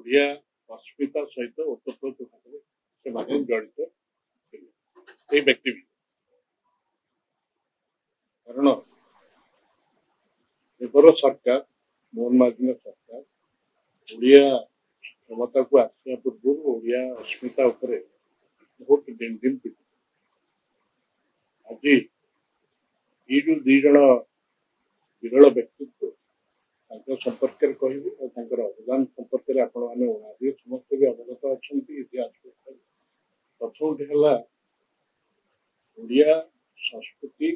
ओडिया अस्मिता सहित ओतप्रोत भाव से जड़ित थे व्यक्ति कारण एबर सरकार मोहन मार्जिन सरकार ओडिया क्षमता को आसवा पूर्व ओडिया अस्मिता उपरे बहुत दिन दिन आज ये जो दी जन विरल व्यक्तित्व संपर्क कहबी और अवदान संपर्क में आपण मैंने समस्त भी अवगत अच्छा इतिहास प्रथम ओडिया संस्कृति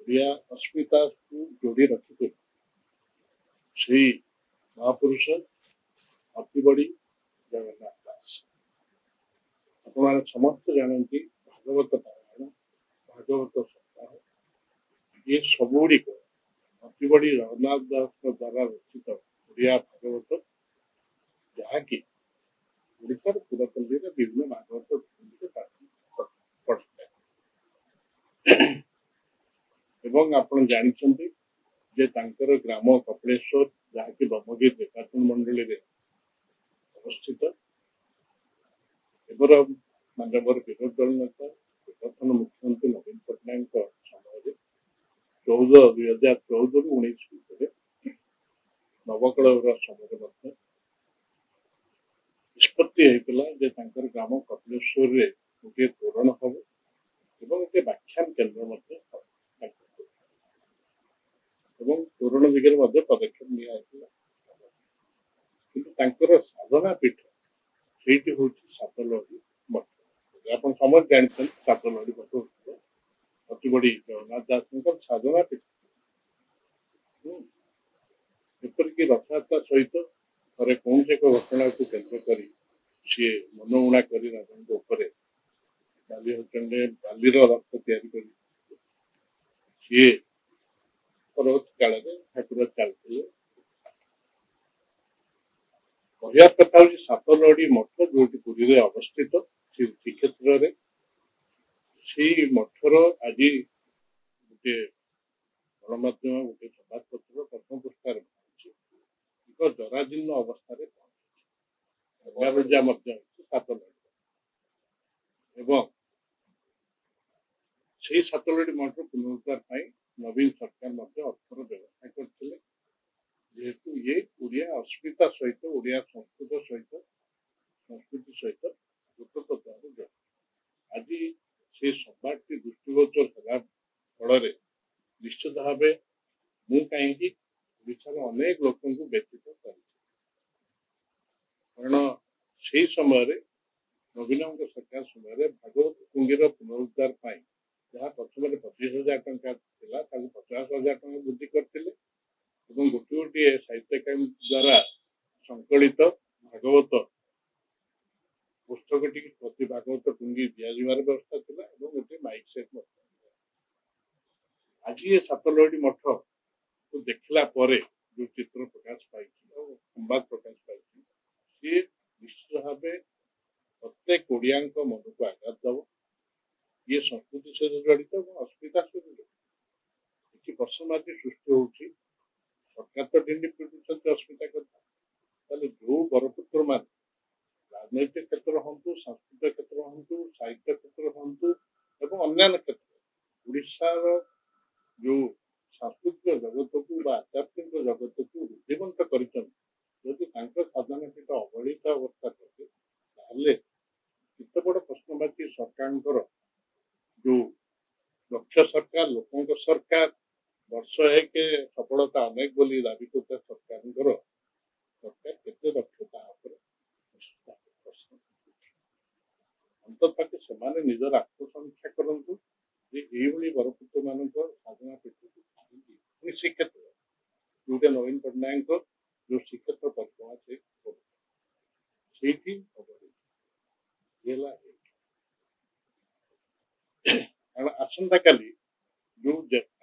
ओडिया अस्मिता को जोड़ी रखी श्री महापुरुष अति बड़ी जगन्नाथ दास अपने समस्त जानती भागवत पारायण भागवत सप्ताह ये सबुड़ी अति बड़ी जगन्नाथ दास द्वारा रचित ओडिया भागवत जहाँकि ओडिशार पुरातन विभिन्न भागवत पढ़े एवं आपण जानते जे तांकर ग्राम कपिलेश्वर जहाँकि ब्रह्मगिरी निर्वाचन मंडली अवस्थित एबर मानवर विरोध दल नेता प्रथम मुख्यमंत्री नवीन पट्टनायक समय 2014 ରୁ 19 ଭିତରେ नवकलर समय निष्पत्ति होता जे तांकर ग्राम कपिलेश्वर गोटे तोरण हम एवं गोटे व्याख्यान केन्द्र तोरण दिगरे पदक्षेप निर साधना पीठ से हूँ सातलहड़ी मठ आप समझ जानते सातलहड़ी मठ अति बड़ी जगन्नाथ दास साधना पीठ एपरिक रथयात्रा सहित थे कौन से एक घटना को केन्द्र कर सी मनमुणा कर बाली रथ तैयारी सी परवर्त काल ठाकुर चलते कहया कथा हूँ सातलहड़ी मठ जो पुरी अवस्थित श्रीक्षेत्र से मठर आज गोटे गणमाध्यम गोटे संवादपत्र प्रथम पृष्ठार एक जराजीर्ण अवस्था सातलहड़ी से सातलहड़ी मठ पुनरुद्धार नवीन सरकार अर्थर व्यवस्था करते जेहेतु ये ओडिया अस्मिता सहित ओडिया संस्कृति सहित जड़ आज से संवाद दृष्टिगोचर होगा फल निश्चित भाव मु कहीं अनेक लोक व्यतीत कर कारण से समय नवीन सरकार समय भागवत टुंगीर पुनरुद्धार जहाँ प्रथम 25,000 टंका 50,000 टंका वृद्धि करते गोटे गोटे साहित्य अकादमी द्वारा संकलित भागवत पुस्तक प्रति भागवत टुंगी दिजार व्यवस्था था गोटे माइक सेट आज ये सातलहड़ी मठ को देखला जो चित्र प्रकाश पाई संवाद प्रकाश पाई सी निश्चित भाव प्रत्येक ओडिया मन को आघात दब ये संस्कृति सहित जड़ित और अस्मिता सहित जड़ित प्रश्न सृष्टि होती सरकार तो ढिंडी पिटुंट अस्मिता कथा जो बरपुत्र मान राजनैतिक क्षेत्र हूँ सांस्कृतिक क्षेत्र हूँ साहित्य क्षेत्र हूँ और अन्य क्षेत्र उड़ीसार जो सांस्कृतिक जगत को आध्यात्मिक जगत को रुद्धिमंत कर साधना पीठ अवहेलित अवस्था करते बड़ प्रश्नवाची सरकार जो लक्ष्य सरकार लोकों सरकार वर्ष एक सफलता अनेक बोली दावी करता सरकार केते दक्षता अंतत से निजर आत्मसमीक्षा करतु बरपुत्र मान साधना पीठ श्रीक्षेत्र जोटा नवीन पट्टनायक जो श्रीक्षेत्र परिक्रमा से आसंता काली जो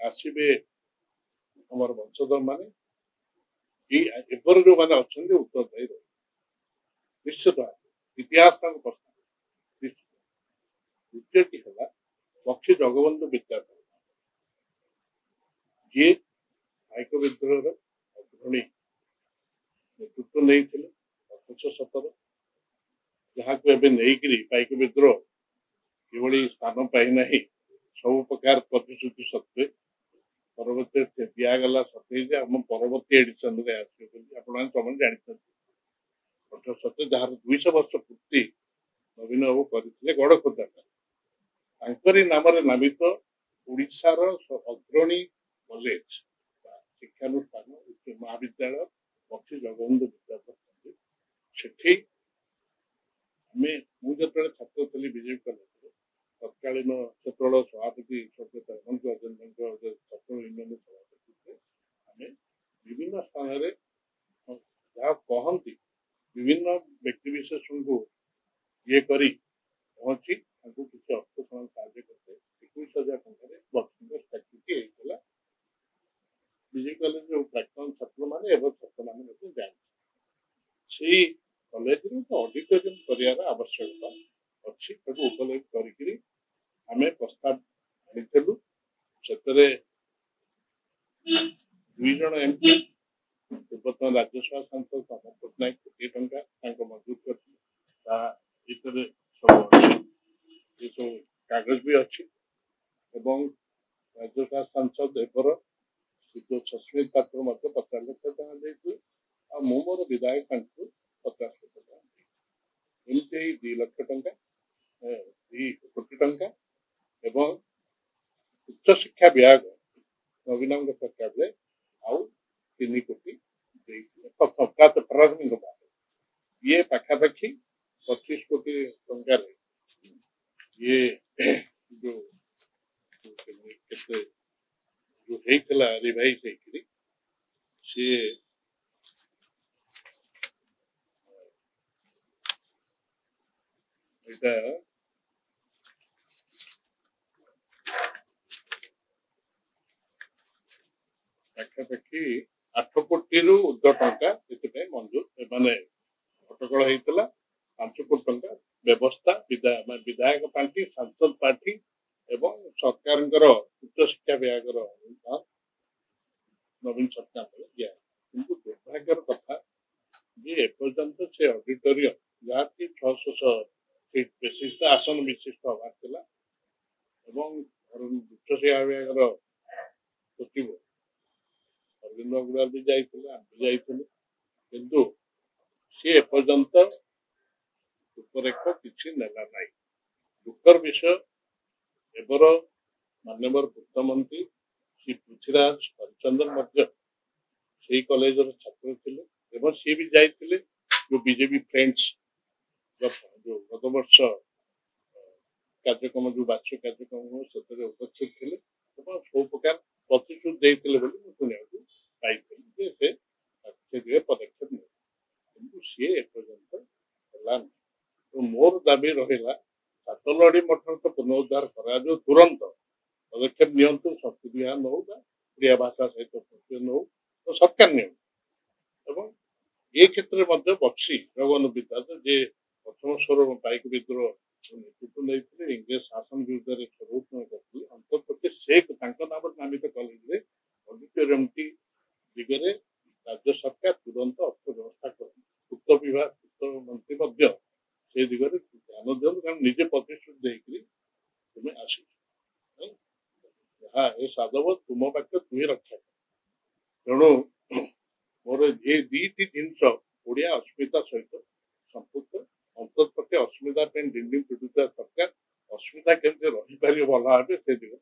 आसवे आम वंशधर माने जो मैंने अच्छा उत्तरदायी रहे निश्चित इतिहास प्रश्न द्वितीय है बक्षी जगबंधु विद्याधर जी पाइक विद्रोह अग्रणी नेतृत्व नहीं 317 जहाँ को एवं नहीं पाइक विद्रोह किभली स्थान पाईना सब प्रकार प्रतिश्रुति सत्वे परवर्ती दिगला सत्य आम परवर्ती एडिशन समझ जानते 1870 जार 200 वर्ष पूर्ति नवीन बाबू करते गड़खोदा नाम नामित ओडिशार अग्रणी कॉलेज शिक्षानुष्ठान उच्च महाविद्यालय बक्सी जगबंधु विद्यापीठ से मुझे छात्र थी विजेपी कॉलेज तत्कालीन क्षेत्र सभापति छात्र यूनियन सभापति आम विभिन्न स्थान जहाँ कहती विभिन्न व्यक्ति विशेष को ये करी पहुंची किसी अर्थ साहय करते 21,000 टकर बक्सी विजेपी कॉलेज जो प्राक्तन छात्र मैंने छात्र मैंने जानी कॉलेज ऑडिटोरियम कर आवश्यकता अच्छी उपलब्ध करें प्रस्ताव आनीलु से 2 जन एमपी पूर्वतन राज्यसभा सांसद प्रमोद पट्टनायक 20 टंका मंजूर कर सब कागज भी अच्छी राज्यसभा सांसद एवर श्री सस्मित पात्र 50 लाख टका देती मोर विधायक 50 लाख टका एमती 2 लाख टका 2 कोटी टंका एवं उच्च शिक्षा विभाग नवीन सरकार आउ 3 कोटी प्राथमिक भाग ये पाखापाखि 25 कोटी टंकार ये जो रिवाइज सी पाखापाखि 8 कोटी रु उर्ध्व टंका से मंजूर माने अटकल होता 5 कोटी टंका व्यवस्था विधायक पार्टी सांसद पार्टी एवं सरकार उच्च शिक्षा विभाग अनुदान नवीन सरकार दिया किंतु दुर्भाग्यर कथा जे एपर्यंत से ऑडिटोरियम जहाँ की 600 सीट विशिष्ट आसन विशिष्ट हबार था उच्च शिक्षा विभाग सचिव अरविंद अग्रवाल भी जाते किंतु सी एपर्यंत रूपरेख किसी नेला ना दुखर विषय एवर माननीय वित्तमंत्री श्री पृथ्वीराज हरिचंदन से कॉलेज छात्र थे सी भी जाते जो बीजेपी फ्रेंड्स जो गत वर्ष कार्यक्रम जो वार्षिक कार्यक्रम से उपस्थित थे सब प्रकार प्रतिश्रुति शुणा पाई पदक्षेप नहीं सी एपर्यंत तो मोर दाबी रहा सातलड़ी मठ तो पुनरुद्धार करा तुरंत पदक्षेप नियंतु संस्कृति विभाग नौ ओडिया भाषा सहित संस्कृत नौ तो सरकार नि ये क्षेत्र में बक्सी जगबंधु विद्यालय जे प्रथम स्वर पाइक विद्रोह नेतृत्व नहीं इंग्रेज शासन विरुद्ध सर्वोत्तम करते अंतर्प्रति से नाम नामित कॉलेज ऑडिटोरियम टी दिगरे राज्य सरकार तुरंत अर्थ व्यवस्था कर उक्त विभाग उक्त मंत्री से दिगरे ध्यान दिखाते कारण निजे प्रतिश्रुति देकर तुम्हें आस साधव तुम पाखे तुहे रक्षा तेणु मोर ये दीटी जिनस ओडिया अस्मिता सहित संपुक्त अंतर्प्रति अस्मिता डिंडिंग पिटुता सरकार अस्मिता केमती रही भल भाव से दिगरे